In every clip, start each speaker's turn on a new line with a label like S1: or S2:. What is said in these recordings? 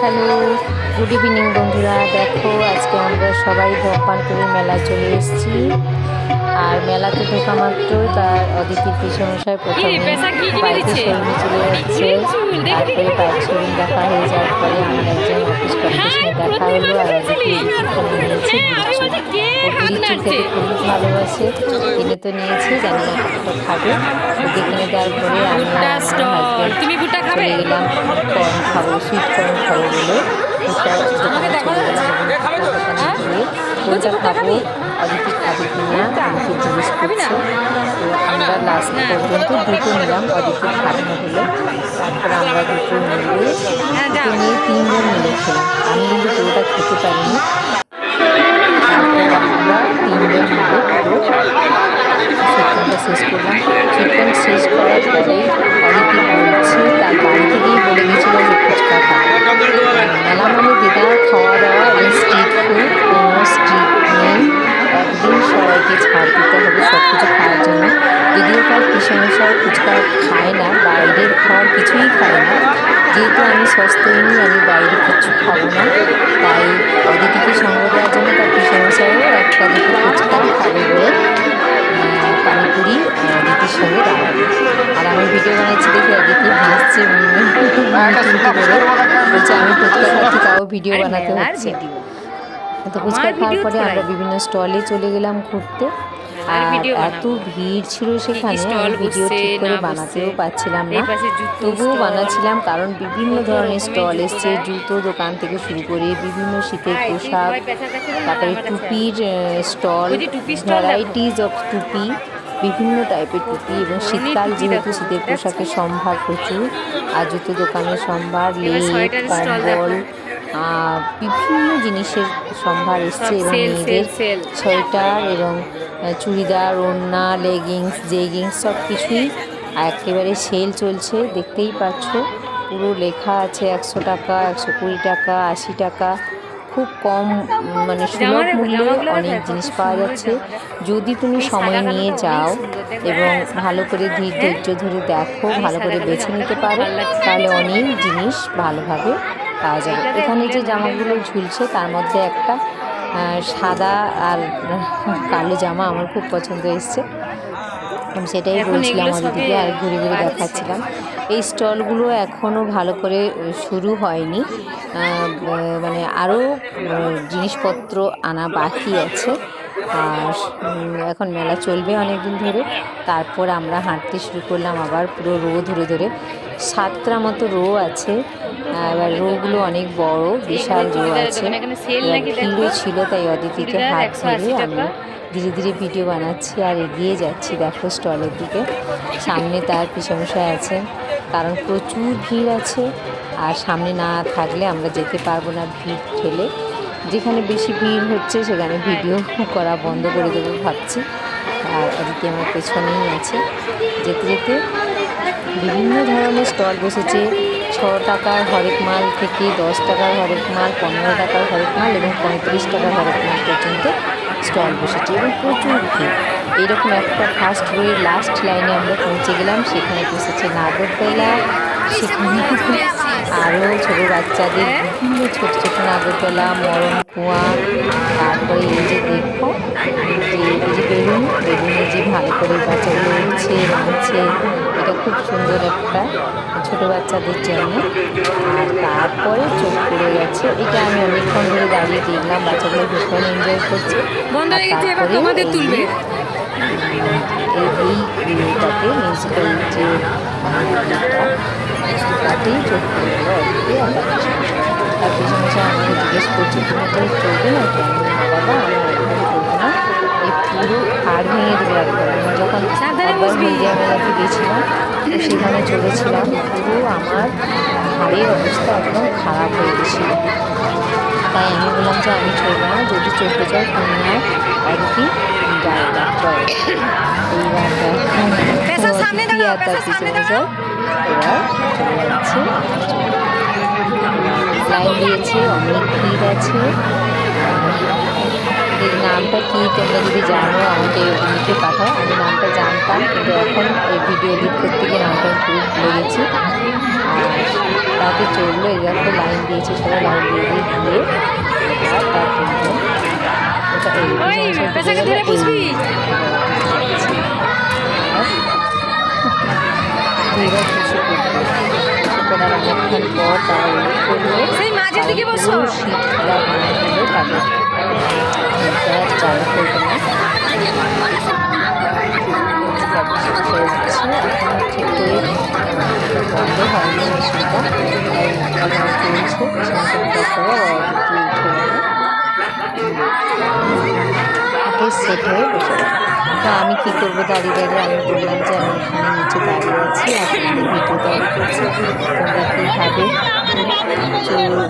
S1: Hello, good evening বন্ধুরা। দেখো আজকে আমরা সবাই ভগবানপুরের মেলা চলে এসেছি। আর মেলাতে ঢোকা মাত্রই তার অদিতির পিসমশাই প্রথমে বাইকের শোরুমে চলে যাচ্ছে। তারপরে বাইক শোরুম দেখা হয়ে যাওয়ার পরে আমার একজন অফিস কলিগের সঙ্গে দেখা হলো। আর অদিতি এখানে নিয়েছে বিড়িচুর। ও বিড়িচুর খেতে খুব ভালোবাসে, কিনে তো নিয়েছে, জানি না কতটা খাবে। ওকে কিনে দেওয়ার পরে আমি আর আমার হাজব্যান্ড চলে গেলাম কর্ন খাবো, সুইট কর্ন খাবো বলে দোকানে চলে গেলাম। এবং দোকানে গিয়ে কোনটা খাবো, অদিতি খাবে কিনা আমাকে জিজ্ঞেস করছে। তো আমরা লাস্ট পর্যন্ত দুটো নিলাম, অদিতি খাবে না হলো। তারপর আমরা দুটো নিয়ে তিনজন মিলে খেলাম। আমি কিন্তু পুরোটা খেতে পারিনি। তারপর আমরা তিনজন মিলে পুরো সুইটকর্নটা শেষ করলাম। সুইটকর্ন শেষ করার পরেই অদিতি বলছে তার বাড়ি থেকেই বলে গেছিলো যে ফুচকা খাবো। মেলা মানে দিদার খাওয়া দাওয়া এবং স্ট্রিট ফুড, কোনো স্ট্রিট নেই। একদিন সবাইকে ছাড় দিতে হবে সব কিছু খাওয়ার জন্য। যদিও তার পিসমশাই ফুচকা খায় না, বাইরের খাওয়ার কিছুই খায় না। যেহেতু আমি সস্তায়নি, আমি বাইরে কিছু খাবো না, তাই অদিতিকে সঙ্গ দেওয়ার জন্য তার পিসমশাইও একটা দুটো ফুচকা খাবে বলে পানিপুরি অদিতির সঙ্গে দাঁড়াবে। আর আমি ভিডিও বানাচ্ছি দেখে অদিতি হাসছে করে, বলছে আমি ফুচকা খাচ্ছি তাও ভিডিও বানাতে হচ্ছে। তো ফুচকা খাওয়ার পরে আমরা বিভিন্ন স্টলে চলে গেলাম ঘুরতে। আর এত ভিড় ছিল সেখানে আমি ভিডিও ঠিক করে বানাতেও পারছিলাম না, তবুও বানাচ্ছিলাম, কারণ বিভিন্ন ধরনের স্টল এসছে। জুতো দোকান থেকে শুরু করে বিভিন্ন শীতের পোশাক, তারপরে টুপির স্টল, ভ্যারাইটিস অফ টুপি, বিভিন্ন টাইপের টুপি। এবং শীতকাল যেহেতু শীতের পোশাকের সম্ভার প্রচুর। আর জুতো দোকানের সম্ভার, লেপ, কম্বল, বিভিন্ন জিনিসের সম্ভার এসছে। এবং মেয়েদের সোয়েটার এবং চুড়িদার, ওড়না, লেগিংস, জেগিংস সব কিছুই একেবারে সেল চলছে, দেখতেই পাচ্ছ। পুরো লেখা আছে 100 টাকা, 120 টাকা, 80 টাকা। খুব কম মানে সুলভ মূল্যে অনেক জিনিস পাওয়া যাচ্ছে। যদি তুমি সময় নিয়ে যাও এবং ভালো করে ধৈর্য ধরে দেখো, ভালো করে বেছে নিতে পারো, তাহলে অনেক জিনিস ভালোভাবে পাওয়া যাবে। এখানে যে জামাগুলো ঝুলছে তার মধ্যে একটা সাদা আর কালো জামা আমার খুব পছন্দ এসছে, আমি সেটাই বলছিলাম অদিতিকে আর ঘুরে ঘুরে দেখাচ্ছিলাম। এই স্টলগুলো এখনও ভালো করে শুরু হয়নি, মানে আরও জিনিসপত্র আনা বাকি আছে। আর এখন মেলা চলবে অনেক দিন ধরে। তারপর আমরা হাঁটতে শুরু করলাম আবার পুরো রো ধরে ধরে। 7টা মতো রো আছে, এবার রোগুলো অনেক বড়, বিশাল রো আছে। ভিড়ও ছিল, তাই অদিতিকে হাত ধরে আমি ধীরে ধীরে ভিডিও বানাচ্ছি আর এগিয়ে যাচ্ছি। দেখো স্টলের দিকে, সামনে তার পিসমশাই আছে, কারণ প্রচুর ভিড় আছে। আর সামনে না থাকলে আমরা যেতে পারবো না, ভিড় ঠেলে। যেখানে বেশি ভিড় হচ্ছে সেখানে ভিডিও করা বন্ধ করে দেবো ভাবছি। আর অদিতি আমার পেছনেই আছে। যেতে যেতে বিভিন্ন ধরনের স্টল বসেছে। 6 টাকার হরেক মাল থেকে 10 টাকার হরেক মাল, 15 টাকার হরেক মাল এবং 35 টাকার হরেক মাল পর্যন্ত স্টল বসেছে এবং প্রচুর ভিড়। এইরকম একটা ফার্স্ট রোয়ের লাস্ট লাইনে আমরা পৌঁছে গেলাম। সেখানে বসেছে নাগরদোলা, সেখানে আরও ছোটো বাচ্চাদের বিভিন্ন ছোটো ছোটো নাগরদোলা, মরণ কুয়া। তারপরে এই যে দেখো যে এই যে বেলুনে যে ভালো করে বাচ্চাগুলো উঠছে, নামছে, এটা খুব সুন্দর একটা ছোটো বাচ্চাদের জন্য। আর তারপরে চোখ পড়ে গেছে, এটা আমি অনেকক্ষণ ধরে দাঁড়িয়ে দেখলাম, বাচ্চাগুলো ভীষণ এনজয় করছে। তারপরে এই ইয়েটাতে মিউজিক্যাল যে তাতেই চোখ পড়ে গেল অদিতি। তার পিছনে আমাকে জিজ্ঞেস করছে তুমি তো চলবে না কেন? বাবা আমি একদমই চলবো না, এই পুরো হাড় ভেঙে দেবে একবার। আমি যখন একবার মিডিয়া মেলাতে গেছিলাম তো সেখানে চলেছিলাম, পুরো আমার হাড়ের অবস্থা একদম খারাপ হয়ে গেছিল। তাই আমি বললাম যে আমি চলবো না, যদি চলতে চাও তুমি আর অদিতি যাও চল। এইবার অদিতি আর তার পিছনে যাও, এবার চলে যাচ্ছে। লাইন দিয়েছে, অনেক ভিড় আছে। এর নামটা কি তোমরা যদি জানো আমাকে লিখে পাঠাও। আমি নামটা জানতাম, কিন্তু এখন এই ভিডিও এডিট করতে গিয়ে নামটা আমি পুরো ভুলে গেছি। আর তাতে চড়লো, এই দেখো লাইন দিয়েছে, সবাই লাইন দিয়ে দিয়ে এবার তার তিনজন ওটা এবার বসে পড়লো। বসে পড়ার অনেকক্ষণ পর তারা ওয়েট করলো, পুরো শীত খেলা বানা হলো তাদের। চালু করবে না, ঠিক করে বন্ধ হয়নি মেশিনটা, চলছে সেট হয়ে বসে। তো আমি কী করবো দাঁড়িয়ে দাঁড়িয়ে, আমি বললাম যে আমি এখানে নিচে দাঁড়িয়ে আছি, আপনাদের ভিডিও তৈরি করছি, তোমরা কীভাবে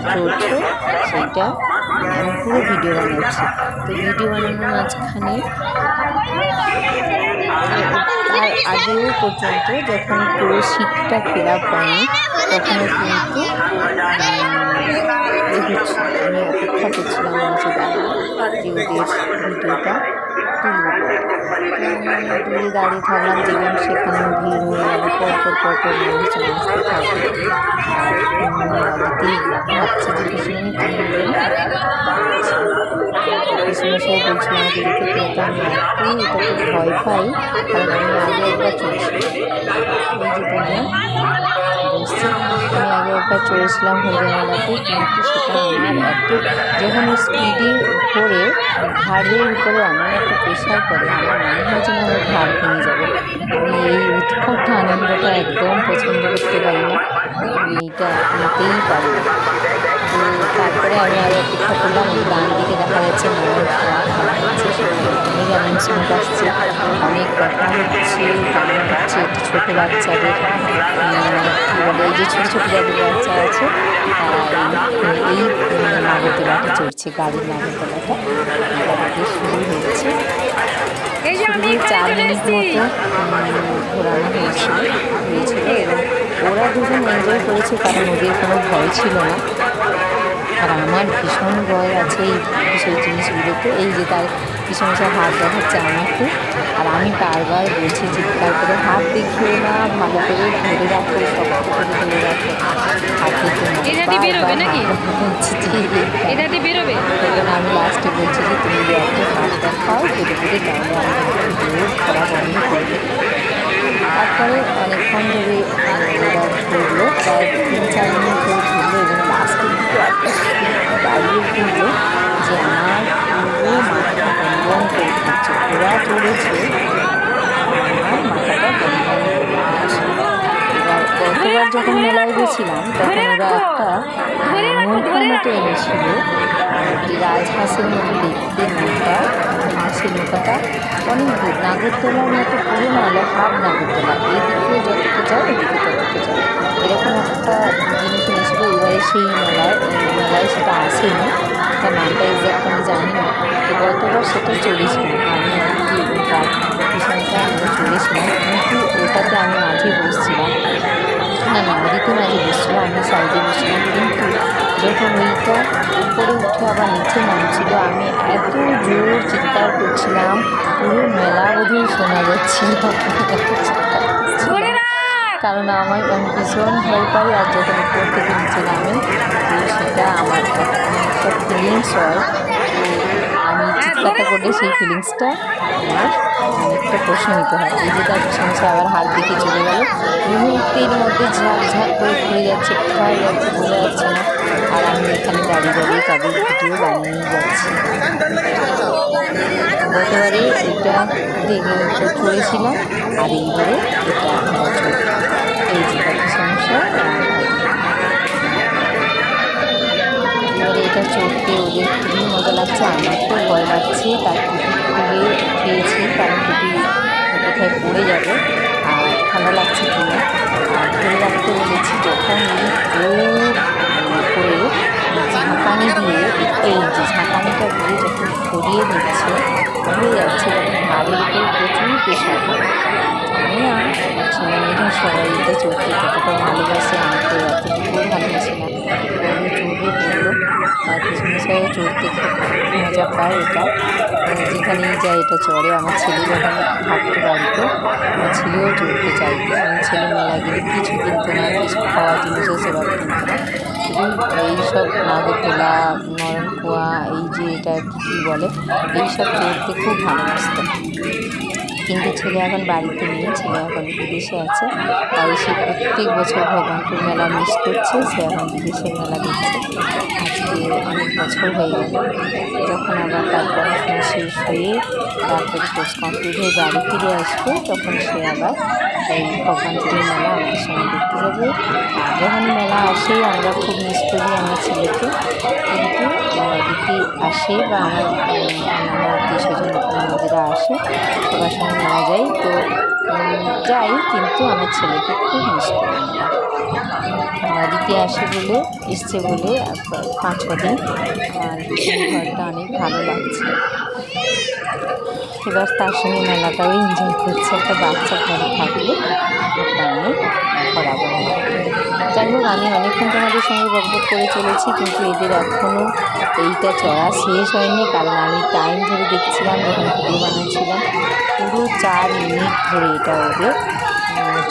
S1: চলছো সেইটা আমি পুরো ভিডিও বানাচ্ছি। তো ভিডিও বানানোর মাঝখানে তার আগেও পর্যন্ত যখন পুরো শীতটা ফিল আপ হয়নি তখনও কিন্তু আমি অপেক্ষা করছিলাম নিচে দাঁড়িয়ে যে ওদের ভিডিওটা তুলব। দূরে দাঁড়িয়ে থাকলাম, দেখলাম সেখানেও ভিড় হয়ে গেল, পরপর মানুষজন আসতে থাকবে। আর অদিতি ভাবছে যে পিছনে তুলবে না, পিছনে সে বলছিল আমাদেরকে, কিন্তু আমি এটাকে ভয় পাই, কারণ আমি আগে একবার চড়েছি, এই যে দুজন বসছে, আমি আগে একবার চড়েছিলাম হরিমেলাতে, কিন্তু সেটা আমার এত যখন স্পিডে ঘোরে ঘাড়ের উপরে এমন একটা প্রেশার পড়ে, আমার মনে হয় যেন আমার ঘাড় ভেঙে যাবে। আমি এই উৎকট আনন্দটা একদম পছন্দ করতে পারি না, আমি এইটা নিতেই পারি না। তো তারপরে আমি আরও অপেক্ষা করলাম, ডান দিকে দেখা যাচ্ছে ময়ূর খাওয়া হচ্ছে, অনেক অ্যানাউন্সমেন্ট আসছে, অনেক কথা হচ্ছে, গান হচ্ছে, ছোটো বাচ্চাদের কী বলে, এই যে ছোটো ছোটো যাদের বাচ্চা আছে এই নাগরদোলাটা চড়ছে, গাড়ির নাগরদোলাটা এটা শুরু হয়েছে। 4 মিনিট মতো ঘোরানো হয়েছিল এবং ওরা দুজন এনজয় করেছে, কারণ ওদের কোনো ভয় ছিল না। আর আমার ভীষণ ভয় আছে এই সেই জিনিসগুলোতে, এই যে তার পিছনে সব হাত দেখাচ্ছে আমাকে, আর আমি বারবার বলছি চিৎকার করে, হাত দেখিও না, ভালো করে ধরে রাখো, শক্ত করে ধরে রাখো, আমি লাস্টে বলছি যে তুমি এত হাত দেখাও ধীরে ধীরে, তাহলে আমি জোর করা বন্ধ করবে। তারপরে অনেকক্ষণ ধরে ওরা ঘুরলো, প্রায় 3-4 মিনিট ধরে ঘুরলো এবং লাস্টে দিকে দাঁড়িয়ে ঘুরলো যে আমার পুরো মাথাটা বন্ধন করে দিচ্ছে, ওরা চড়েছে আমার মাথাটা বন্ধন করে দিচ্ছে। এবার গতবার যখন মেলায় গেছিলাম তখন ওরা একটা নৌকার মতো এনেছিল, যে রাজহাঁসের মতো দেখতে নৌকা, সেই নৌকাটা অনেক দূর, নাগরদোলার মতো পুরো নাহলে হাফ নাগরদোলা, এইদিকে যতটা যায় এদিকে ততটা যায়, এরকম একটা জিনিস এনেছিল। এবারে সেই মেলায় সেটা আসেনি, তার নামটা এক্সাক্ট আমি জানি না। তো গতবার সেটা চড়েছিলাম আমি, আর কি তার পিছনটা আমরা চড়েছিলাম, কিন্তু ওটাতে আমি মাঝে বসছিলাম না, অদিতি মাঝে বসছিল, আমি সাইডে বসছিলাম। কিন্তু যখন ওইটা উপরে উঠে আবার নিচে নামছিল, আমি এত জোর চিৎকার করছিলাম, পুরো মেলা বোধহয় শোনা যাচ্ছিল, কারণ আমি ভীষণ ভয় পাই। আর যখন উপর থেকে নিচে নামে তো সেটা আমার একটা ফিলিংস হয়, আমি চিৎকারটা করলে সেই ফিলিংসটা আমার অনেকটা প্রশমিত হয়। এই যে তার পিছনে আবার হাত দিকে চলে গেল, মুহূর্তের মধ্যে ঝাঁক করে ঘুরে যাচ্ছে, কোথায় যাচ্ছে বোঝা যাচ্ছে না, আর আমি এখানে দাঁড়িয়ে দাঁড়িয়ে তাদের ভিডিও বানিয়ে যাচ্ছি। গতবারে এটা চড়েছিলাম, আর এইবারে এটা এই যে বাকি সমস্যা। এবারে এটা চড়তে ওদের খুবই মজা লাগছে, আমার তো ভয় লাগছে, তার টুপি খুলে খেয়েছি, কারণ টুপি কোথায় পড়ে যাবে, আর ঠান্ডা লাগছে কিনা, আর ধরে রাখতে বলেছি। যখন জোর করে ঝাঁকানি দিয়ে, এই যে ঝাঁকানিটা দিয়ে যখন সরিয়ে দিচ্ছে হয়ে যাচ্ছে, তখন ঘাড়ের উপর প্রচুর প্রেশার পড়ে। আমি আর ছেলেমেয়েরা সবাই এটা চড়তে কতটা ভালোবাসে, আমি তো এতটুকুও ভালোবাসি না, চড়বে বললো, তার পিছনে চড়াটাও চড়তে খুব মজা পায়। এটা যেখানেই যায় এটা চড়ে। আমার ছেলে যখন থাকতো বাড়িতে আমার ছেলেও চড়তে চাইতো। আমার ছেলে মেলা গেলে কিছু কিনতো না, কিছু খাওয়া জিনিসও সেরকম কিনতো না, শুধু এইসব নাগরদোলা, নরম কুয়া, এই যে এটা কী বলে, এইসব চড়তে খুব ভালোবাসতো। কিন্তু ছেলে এখন বাড়িতে নেই, ছেলে এখন বিদেশে আছে, তাই সে প্রত্যেক বছর ভগবানপুর মেলা মিস করছে। সে এখন বিদেশের মেলা দেখছে। আজকে অনেক বছর হয়ে গেল। যখন আবার তার পড়াশোনা শেষ হয়ে তারপরে কোর্স কমপ্লিট হয়ে বাড়ি ফিরে আসবে, তখন সে আবার এই ভগবানপুরের মেলা আমাদের সঙ্গে দেখতে যাবে। আর যখন মেলা আসে আমরা খুব মিস করি আমার ছেলেকে, কিন্তু দিদি আসে বা আমার অন্যান্য আত্মীয় স্বজন নিজেরা আসে, সবার সঙ্গে মেলা যাই, তো যাই, কিন্তু আমার ছেলেকে খুব মিস করি আমরা। দিদি আসে বলে, এসছে বলে 5-6 দিন আর ঘরটা অনেক ভালো লাগছে। এবার তার সঙ্গে মেলাটাও এনজয় করছে। একটা বাচ্চা ঘরে থাকলে একটা অনেক খরাবো। যাই হোক, আমি অনেকক্ষণ তোমাদের সঙ্গে বকবক করে চলেছি, কিন্তু এদের এখনও এইটা চড়া শেষ হয়নি, কারণ আমি টাইম ধরে দেখছিলাম যখন ভিডিও বানাচ্ছিলাম, পুরো 4 মিনিট ধরে এটা ওদের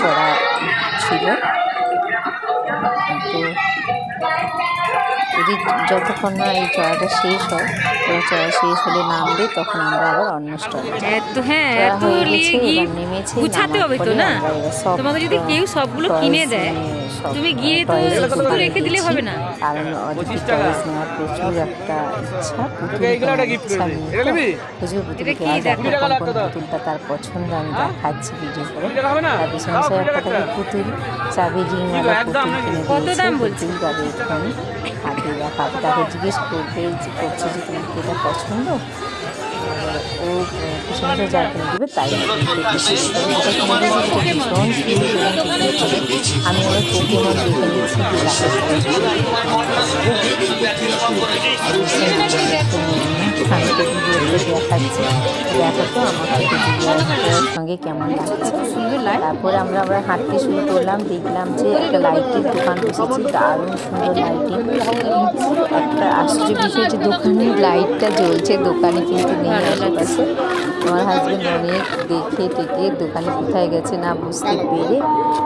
S1: চড়া ছিল। তো যদি যতক্ষণ না এই চড়াটা শেষ হয়, চড়া শেষ হলে নামবে, তখন আমরা আবার অন্য স্টলে হয়ে গেছে। এবার নেমেছে, নামার পরে আমরা এবার সব
S2: তোমাকে যদি কেউ সবগুলো কিনে দেয়, তুমি গিয়ে তো শুধু রেখে দিলে হবে না।
S1: কারণ অদিতি টয়েস নেওয়ার প্রচুর একটা ইচ্ছা, প্রচুর পুতুল কেনা। দেখো কোন কোন পুতুলটা তার পছন্দ আমি দেখাচ্ছি ভিডিও করে। তার পিছনে সে একটা পুতুল, চাবি রিংওয়ালা পুতুল কিনে দিয়েছে। পুতুল যাবে এখানে হাতে দেখা, তাকে জিজ্ঞেস করছে যে তোমার কি এটা পছন্দ, ও পিছনে যা কিনে দেবে তাই আমি ওর পোকেমন দেখে নিচ্ছি দেখাচ্ছি। দেখো তো আমার সঙ্গে কেমন লাগছে। তারপরে আমরা হাঁটতে শুরু করলাম, দেখলাম যে একটা লাইটের দোকান বসেছে, দারুণ সুন্দর লাইটিং। একটা আশ্চর্য বিষয় যে দোকানে লাইটটা জ্বলছে, দোকানে কিন্তু নেই আশেপাশে। আমার হাজব্যান্ড অনেক দেখে টেকে দোকানে কোথায় গেছে না বুঝতে পেরে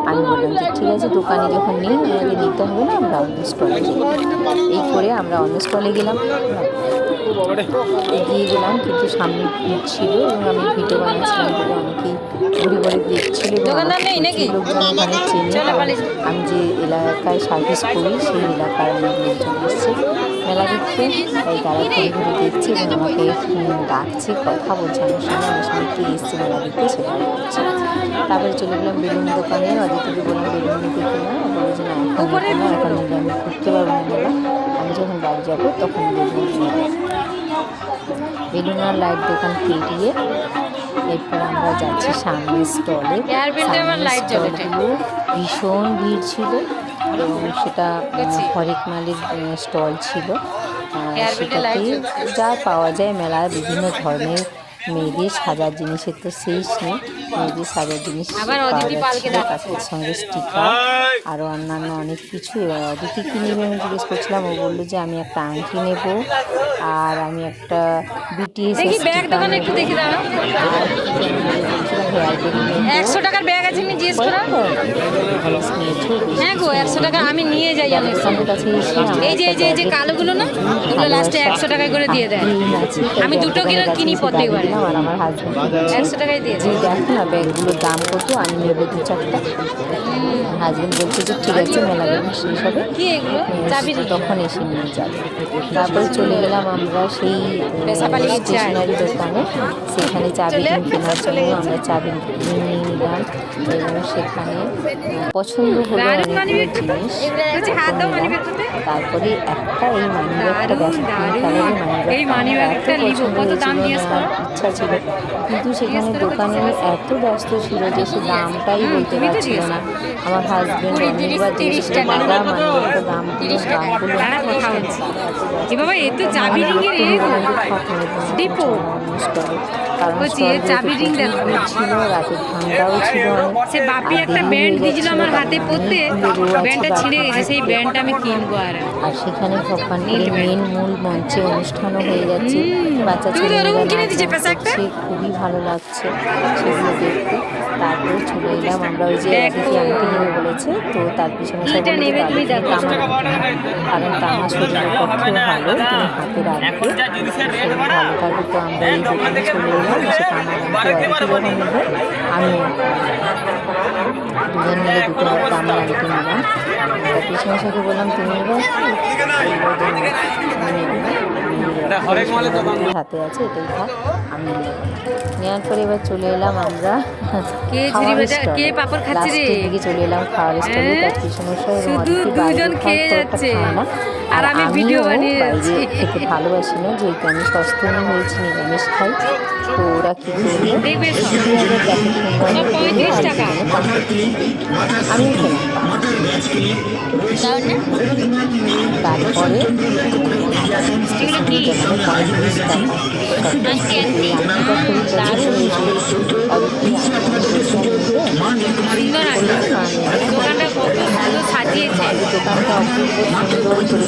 S1: আমি বললাম যে ঠিক আছে, দোকানে যখন নেই আমাদের নিতে হবে না, আমরা অন্য স্টলে যাই। এই করে আমরা অন্য স্টলে গেলাম, এগিয়ে গেলাম, কিন্তু সামনে ভিড় ছিল এবং আমি ভিডিও বানাচ্ছিলাম বলে অনেকেই ঘুরে ঘুরে দেখছিল এবং লোকজন ওখানে চেনে। আমি যে এলাকায় সার্ভিস করি সেই এলাকার অনেক লোকজন এসছে মেলা দেখতে, তাই তারা ঘুরে ঘুরে দেখছে এবং আমাকে ডাকছে, কথা বলছে আমার সঙ্গে। আমার সঙ্গে কে এসছে মেলা দেখতে সেটা বলছে। তারপরে চলে গেলাম বেলুন দোকানে, অদিতিকে বললাম বেলুন নিতে কিনা, বলে যে না এখন নিতে না, এখন নিলে আমি ঘুরতে পারবো না মেলা, আমি যখন বাড়ি যাবো তখন বেলুন নেবো। বেলুন আর লাইট দোকান পেরিয়ে এরপর আমরা যাচ্ছি সামনের স্টলে। স্টলগুলো ভীষণ ভিড় ছিল এবং সেটা হরেক মালের স্টল ছিল। সেটাতে যা পাওয়া যায় মেলার বিভিন্ন ধরনের মেয়েদের সাজার জিনিসের তো শেষ নেই। মেয়েদের সাজার জিনিস তার সঙ্গে স্টিকার আরও অন্যান্য অনেক কিছু। এবার অদিতি কী নেবে আমি জিজ্ঞেস করছিলাম, ও বললো যে আমি একটা আংটি নেব আর আমি একটা BTS
S2: ব্যাগ দোকানে একটু দেখে দাও।
S1: হেয়ার ব্যাগ
S2: 100 টাকার ব্যাগ আছে, আমি জিজ্ঞেস করা। হ্যাঁ গো, 100 টাকা আমি নিয়ে যাই অনেক সময়। এই যে কালোগুলো না, ওগুলো লাস্টে 100 টাকায় করে দিয়ে দেয়। আমি দুটো কিনি প্রত্যেকবারে,
S1: আর আমার হাজব্যান্ড
S2: 100 টাকায় দিয়ে
S1: যে দেখো না ব্যাগগুলোর দাম কত, আমি নেবো 2-4টা। হাজব্যান্ড বলছে যে ঠিক আছে, মেলা বেগুন শেষ হবে
S2: কি এগুলো চাবি
S1: তখন এসে নিয়ে যাবে। তারপরে চলে গেলাম আমরা সেই স্টেশনারি দোকানে, সেখানে চাবি রিং কেনার জন্য আমরা চাবি রিং নিয়ে নিলাম এবং সেখানে পছন্দ হলো অনেকগুলো জিনিস। তারপরে একটা এই মানিব্যাগটা দেখো, কালারের মানিব্যাগটা ইচ্ছা ছিল, কিন্তু সেখানে দোকানে এত ব্যস্ত ছিল যে সে দামটাই বলতে পারছিল না। আমার হাজব্যান্ড অনেকবার জিজ্ঞেস করে দাদা মানিব্যাগটার দামগুলো কারণ ছিল রাতের ঠান্ডা, তারাও ছিল অনেক।
S2: সে বাপি
S1: আর
S2: একটা
S1: দেরি
S2: ব্যান্ড
S1: হয়ে
S2: দিয়েছিল আমার
S1: যাচ্ছিল,
S2: হাতে পরতে,
S1: কারণ রো আছে
S2: ব্যান্ডটা ছিঁড়ে গেছে, সেই ব্যান্ডটা আমি কিনবো।
S1: আর সেখানে ভগবানপুরের মেন মূল মঞ্চে অনুষ্ঠানও হয়ে যাচ্ছে, বাচ্চা
S2: তুমি তো
S1: ছেলেমেয়েরা
S2: ওরকম কিনে
S1: নাচ
S2: দিয়েছে
S1: গান
S2: পেশা একটা?
S1: করছে, খুবই ভালো লাগছে সেগুলো দেখতে। তারপরে চলে এলাম আমরা ওই যে
S2: দেখো।
S1: অদিতি আংটি নেবে বলেছে, তো তার পিছনে সব
S2: এইটা নেবে তুমি দেখো।
S1: কারণ তামা শরীরের পক্ষেও ভালো, তুমি হাতে রাখবে শরীর ভালো থাকবে। তো আমরা এই দোকানে চলে এলাম, এসে তামা আংটি অদিতি যখন নেবে আমিও দুজন মিলে দুটো তামার আংটি নিলাম। তার পিছনে সাথে বললাম তুমি এবার হাতে আছে এটাই থাক, আমি নেওয়ার পরে এবার চলে এলাম আমরা
S2: কে
S1: খাওয়ার
S2: ঝুড়ি ভাজা,
S1: স্টলে।
S2: কে পাঁপড় খাচ্ছে রে?
S1: লাস্টের দিকে চলে এলাম খাওয়ার স্টলে।
S2: হ্যাঁ?
S1: তার পিছনে সব
S2: শুধু দুজন খেয়ে যাচ্ছে। আর আমি ভিডিও বানিয়ে যাচ্ছি।
S1: খেতে ভালোবাসি না, যেহেতু আমি সস্তনী হয়েছি, নিরামিষ খাই। তো ওরা কি করলো,
S2: দেখবে সব।
S1: শুধু ওদের প্যাকেট কিনলাম,
S2: সব 35 টাকা।
S1: আমি খেলাম। তারপরে
S2: এগুলো কি? সুন্দর আছে দোকানটা, কত সুন্দর সাজিয়েছে।
S1: দোকানটা অপূর্ব সুন্দর করে